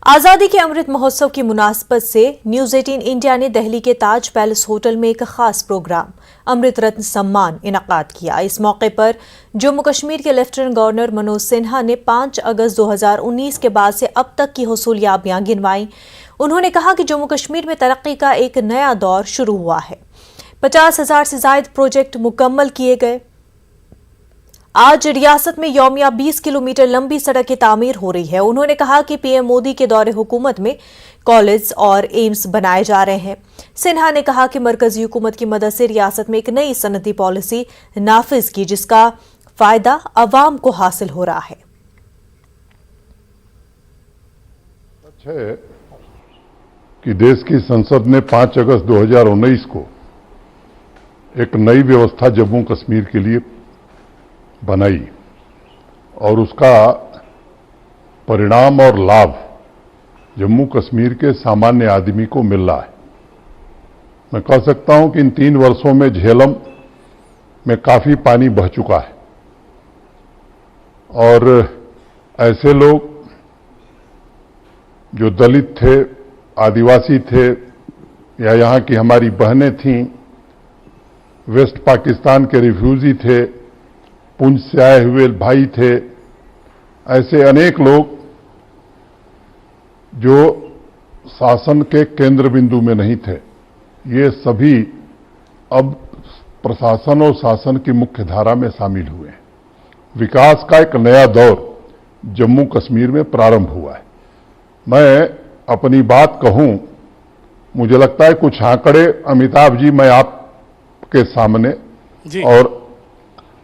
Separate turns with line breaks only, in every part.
आजादी के अमृत महोत्सव की मुनासबत से न्यूज 18 इंडिया ने दिल्ली के ताज पैलेस होटल में एक खास प्रोग्राम अमृत रत्न सम्मान इनकाद किया। इस मौके पर जम्मू कश्मीर के लेफ्टिनेंट गवर्नर मनोज सिन्हा ने 5 अगस्त 2019 के बाद से अब तक की हुसूलियाबियां गिनवाई। उन्होंने कहा कि जम्मू कश्मीर में तरक्की का एक नया दौर शुरू हुआ है। 50,000 से ज्यादा प्रोजेक्ट मुकम्मल किए गए। आज रियासत में यौमिया 20 किलोमीटर लंबी सड़क की तामीर हो रही है। उन्होंने कहा कि पीएम मोदी के दौरे हुकूमत में कॉलेज और एम्स बनाए जा रहे हैं। सिन्हा ने कहा कि मरकजी हुकूमत की मदद से रियासत में एक नई सनती पॉलिसी नाफिज की, जिसका फायदा अवाम को हासिल हो रहा है।
सच है कि देश की संसद ने 5 अगस्त 2019 को एक नई व्यवस्था जम्मू कश्मीर के लिए बनाई और उसका परिणाम और लाभ जम्मू कश्मीर के सामान्य आदमी को मिल रहा है। मैं कह सकता हूं कि इन 3 वर्षों में झेलम में काफी पानी बह चुका है और ऐसे लोग जो दलित थे, आदिवासी थे या यहां की हमारी बहनें थीं, वेस्ट पाकिस्तान के रिफ्यूजी थे, पुंछ से आए हुए भाई थे, ऐसे अनेक लोग जो शासन के केंद्र बिंदु में नहीं थे, ये सभी अब प्रशासन और शासन की मुख्य धारा में शामिल हुए हैं। विकास का एक नया दौर जम्मू कश्मीर में प्रारंभ हुआ है। मैं अपनी बात कहूं, मुझे लगता है कुछ आंकड़े अमिताभ जी मैं आपके सामने और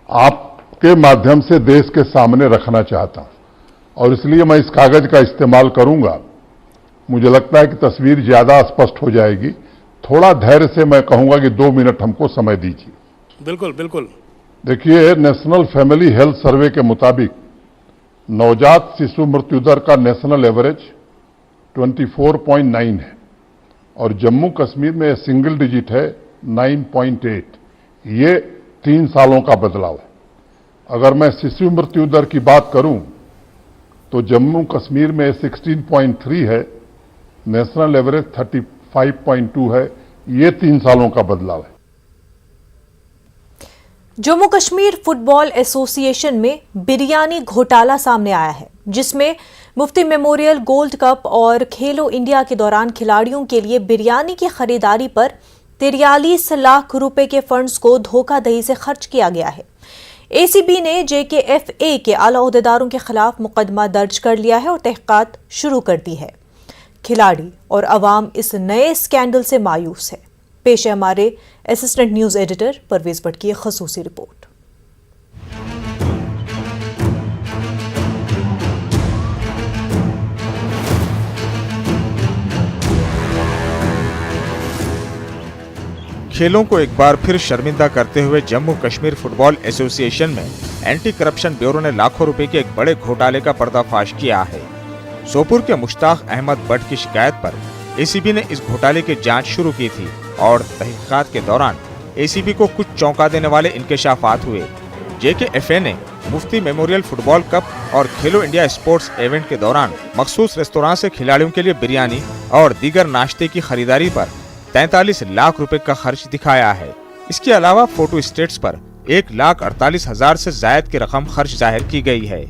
आपके माध्यम से देश के सामने रखना चाहता हूं और इसलिए मैं इस कागज का इस्तेमाल करूंगा। मुझे लगता है कि तस्वीर ज्यादा स्पष्ट हो जाएगी। थोड़ा धैर्य से मैं कहूंगा कि 2 मिनट हमको समय दीजिए।
बिल्कुल बिल्कुल।
देखिए, नेशनल फैमिली हेल्थ सर्वे के मुताबिक नवजात शिशु मृत्यु दर का नेशनल एवरेज 24.9 है और जम्मू कश्मीर में सिंगल डिजिट है 9.8। ये 3 सालों का बदलाव है। अगर मैं शिशु मृत्यु दर की बात करूं तो जम्मू कश्मीर में 16.3 है, नेशनल एवरेज 35.2 है। ये 3 सालों का बदलाव है।
जम्मू कश्मीर फुटबॉल एसोसिएशन में बिरयानी घोटाला सामने आया है, जिसमें मुफ्ती मेमोरियल गोल्ड कप और खेलो इंडिया के दौरान खिलाड़ियों के लिए बिरयानी की खरीदारी पर 43 लाख रुपए के फंड्स को धोखाधड़ी से खर्च किया गया है। एसीबी ने JKFA के आला ओहदेदारों के खिलाफ मुकदमा दर्ज कर लिया है और तहकीकात शुरू कर दी है। खिलाड़ी और अवाम इस नए स्कैंडल से मायूस है। पेश है हमारे assistant news editor Parvez Bhatt की एक खसूसी रिपोर्ट।
खेलों को एक बार फिर शर्मिंदा करते हुए जम्मू कश्मीर फुटबॉल एसोसिएशन में एंटी करप्शन ब्यूरो ने लाखों रुपए के एक बड़े घोटाले का पर्दाफाश किया है। सोपुर के मुश्ताक अहमद भट्ट की शिकायत पर एसीबी ने इस घोटाले की जांच शुरू की थी और तहकीकात के दौरान एसीबी को कुछ चौंका देने वाले इंकशाफात हुए। JKFA ने मुफ्ती मेमोरियल फुटबॉल कप और खेलो इंडिया स्पोर्ट्स इवेंट के दौरान मखसूस रेस्तोरां से खिलाड़ियों के लिए बिरयानी और दीगर नाश्ते की खरीदारी पर 43 लाख रुपए का खर्च दिखाया है। इसके अलावा फोटो स्टेट्स पर 1,48,000 से जायद की रकम खर्च जाहिर की गई है।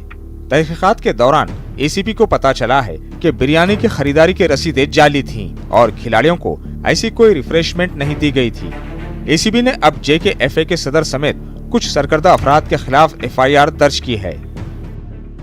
तहकीकात के दौरान एसीबी को पता चला है कि बिरयानी की खरीदारी की रसीदें जाली थीं और खिलाड़ियों को ऐसी कोई रिफ्रेशमेंट नहीं दी गई थी। एसीबी ने अब JKFA के सदर समेत कुछ सरकर्दा अफराद के खिलाफ FIR दर्ज की है।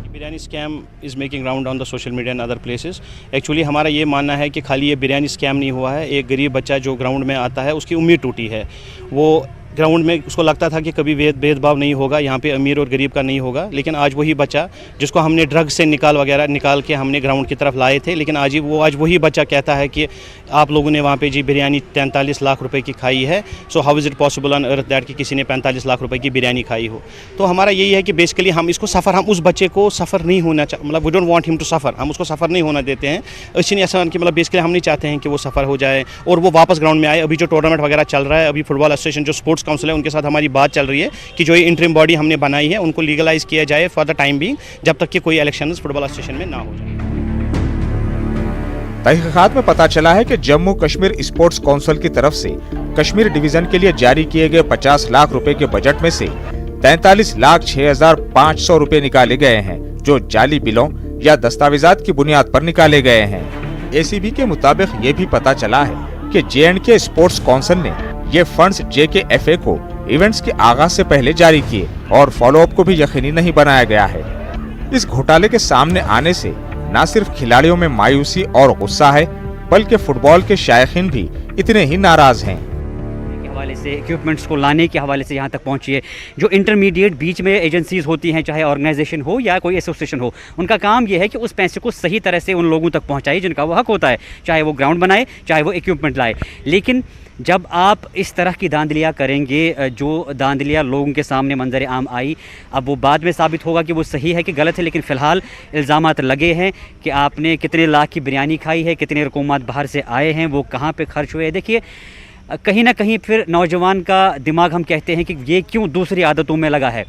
Biryani scam is making round on the social media and other places. Actually हमारा ये मानना है कि खाली ये बिरयानी स्कैम नहीं हुआ है। एक गरीब बच्चा जो ग्राउंड में आता है उसकी उम्मीद टूटी है। वो ग्राउंड में उसको लगता था कि कभी भेदभाव नहीं होगा, यहाँ पे अमीर और गरीब का नहीं होगा, लेकिन आज वही बच्चा जिसको हमने ड्रग से निकाल के हमने ग्राउंड की तरफ लाए थे, लेकिन आज वही बच्चा कहता है कि आप लोगों ने वहाँ पे जी बिरयानी 43 लाख रुपए की खाई है। So how is it possible on earth that कि किसी ने 45 लाख रुपए की बिरयानी खाई हो। तो हमारा यही है कि बेसिकली हम इसको सफ़र, हम उस बच्चे को सफ़र नहीं होना मतलब we don't want him to suffer, हम उसको सफ़र नहीं होना देते हैं। इसलिए ऐसा कि मतलब बेसिकली हम नहीं चाहते हैं कि वो सफ़र हो जाए और वो वापस ग्राउंड में आए। अभी जो टूर्नामेंट वगैरह चल रहा है, अभी फुटबॉल एसोसिएशन जो स्पोर्ट्स काउंसिल है उनके साथ हमारी बात चल रही है कि जो ये इंटरिम बॉडी हमने बनाई है उनको लीगलाइज किया जाए फॉर द टाइम बीइंग, जब तक कि कोई इलेक्शन फुटबॉल एसोसिएशन में ना हो जाए।
तहकीकात में पता चला है कि जम्मू कश्मीर स्पोर्ट्स काउंसिल की तरफ से कश्मीर डिवीजन के लिए जारी किए गए 50 लाख रुपए के बजट में से 43,06,500 रुपए निकाले गए हैं, जो जाली बिलों या दस्तावेजात की बुनियाद पर निकाले गए हैं। एसीबी के मुताबिक ये भी पता चला है कि J&K स्पोर्ट्स काउंसिल ने ये फंड्स JKFA को इवेंट्स के आगाज से पहले जारी किए और फॉलोअप को भी यकीनी नहीं बनाया गया है। इस घोटाले के सामने आने से न सिर्फ खिलाड़ियों में मायूसी और गुस्सा है, बल्कि फुटबॉल के शायकीन भी इतने ही नाराज हैं।
हवाले से इक्विपमेंट्स को लाने के हवाले से यहाँ तक पहुँची है। जो इंटरमीडिएट बीच में एजेंसीज होती हैं, चाहे ऑर्गेनाइजेशन हो या कोई एसोसिएशन हो, उनका काम ये है कि उस पैसे को सही तरह से उन लोगों तक पहुँचाए जिनका वो हक होता है, चाहे वो ग्राउंड बनाए, चाहे वो इक्विपमेंट लाए। लेकिन जब आप इस तरह की धांधलियाँ करेंगे, जो धांधलियाँ लोगों के सामने मंजर आम आई, अब वो बाद में साबित होगा कि वो सही है कि गलत है, लेकिन फ़िलहाल इल्ज़ामात लगे हैं कि आपने कितने लाख की बिरयानी खाई है, कितने रकूमात बाहर से आए हैं, वो कहाँ पे खर्च हुए हैं। देखिए, कहीं ना कहीं फिर नौजवान का दिमाग, हम कहते हैं कि ये क्यों दूसरी आदतों में लगा है।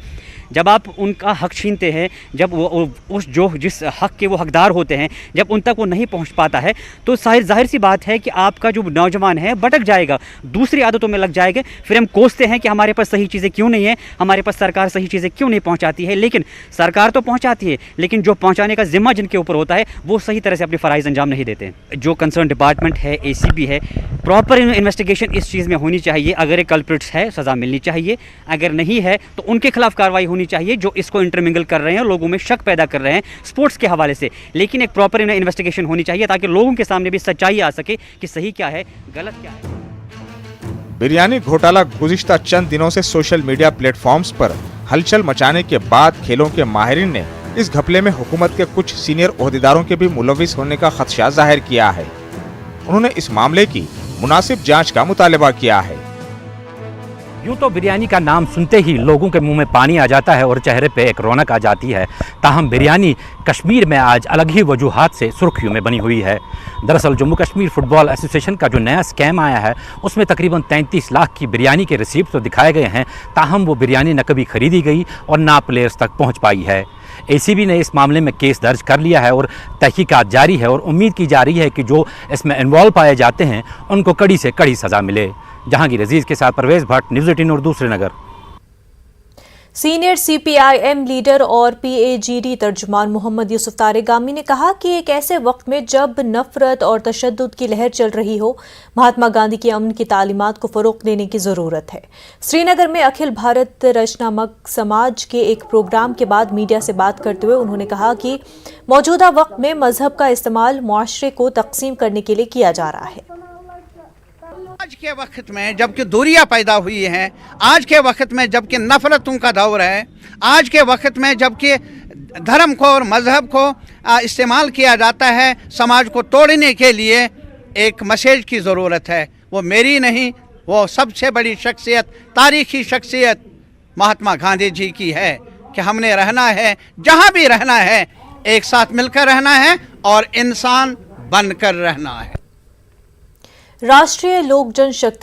जब आप उनका हक छीनते हैं, जब वो जिस हक के वो हकदार होते हैं, जब उन तक वो नहीं पहुंच पाता है, तो जाहिर सी बात है कि आपका जो नौजवान है भटक जाएगा, दूसरी आदतों में लग जाएगा। फिर हम कोसते हैं कि हमारे पास सही चीज़ें क्यों नहीं है, हमारे पास सरकार सही चीज़ें क्यों नहीं पहुंचाती है। लेकिन सरकार तो पहुंचाती है, लेकिन जो पहुंचाने का जिम्मा जिनके ऊपर होता है, वो सही तरह से अपनी फ़राइज़ अंजाम नहीं देते। जो कंसर्न डिपार्टमेंट है, ACB है, प्रॉपर इन्वेस्टिगेशन इस चीज़ में होनी चाहिए। अगर एक कल्प्रिट्स है, सज़ा मिलनी चाहिए, अगर नहीं है तो उनके खिलाफ कार्रवाई होनी चाहिए जो इसको इंटरमिंगल कर रहे हैं, लोगों में शक पैदा कर रहे हैं स्पोर्ट्स के हवाले से। लेकिन एक प्रॉपर इन्वेस्टिगेशन होनी चाहिए ताकि लोगों के सामने भी सच्चाई आ सके कि सही क्या है, गलत क्या है।
बिरयानी घोटाला गुज़िश्ता चंद दिनों से सोशल मीडिया प्लेटफॉर्म्स पर हलचल मचाने के बाद खेलों के माहिरीन ने इस घपले में हुकूमत के कुछ सीनियर ओहदेदारों के भी मुलविस होने का खदशा जाहिर किया है। उन्होंने इस मामले की मुनासिब जांच का मुतालबा किया है।
यूँ तो बिरयानी का नाम सुनते ही लोगों के मुंह में पानी आ जाता है और चेहरे पे एक रौनक आ जाती है। ताहम बिरयानी कश्मीर में आज अलग ही वजूहात से सुर्खियों में बनी हुई है। दरअसल जम्मू कश्मीर फुटबॉल एसोसिएशन का जो नया स्कैम आया है, उसमें तकरीबन 33 लाख की बिरयानी के रिसीप्ट तो दिखाए गए हैं, ताहम वो बिरयानी न कभी खरीदी गई और ना प्लेयर्स तक पहुँच पाई है। ACB ने इस मामले में केस दर्ज कर लिया है और तहकीकात जारी है और उम्मीद की जा रही है कि जो इसमें इन्वॉल्व पाए जाते हैं उनको कड़ी से कड़ी सज़ा मिले। जहांगीर अजीज के साथ परवेज भट्ट, न्यूज़ 18 और दूसरे नगर।
सीनियर CPIM लीडर और PAGD तर्जुमान मोहम्मद यूसुफ तारेगामी ने कहा कि एक ऐसे वक्त में जब नफरत और तशद्दुद की लहर चल रही हो, महात्मा गांधी की अमन की तालीमात को फ़रोग़ देने की ज़रूरत है। श्रीनगर में अखिल भारत रचनात्मक समाज के एक प्रोग्राम के बाद मीडिया से बात करते हुए उन्होंने कहा कि मौजूदा वक्त में मजहब का इस्तेमाल मुआशरे को तकसीम करने के लिए किया जा रहा है।
आज के वक्त में जबकि दूरियां पैदा हुई हैं, आज के वक्त में जबकि नफरतों का दौर है, आज के वक्त में जबकि धर्म को और मजहब को इस्तेमाल किया जाता है समाज को तोड़ने के लिए, एक मैसेज की ज़रूरत है। वो मेरी नहीं, वो सबसे बड़ी शख्सियत, तारीखी शख्सियत महात्मा गांधी जी की है कि हमने रहना है, जहाँ भी रहना है एक साथ मिलकर रहना है और इंसान बनकर रहना है।
राष्ट्रीय लोक जनशक्ति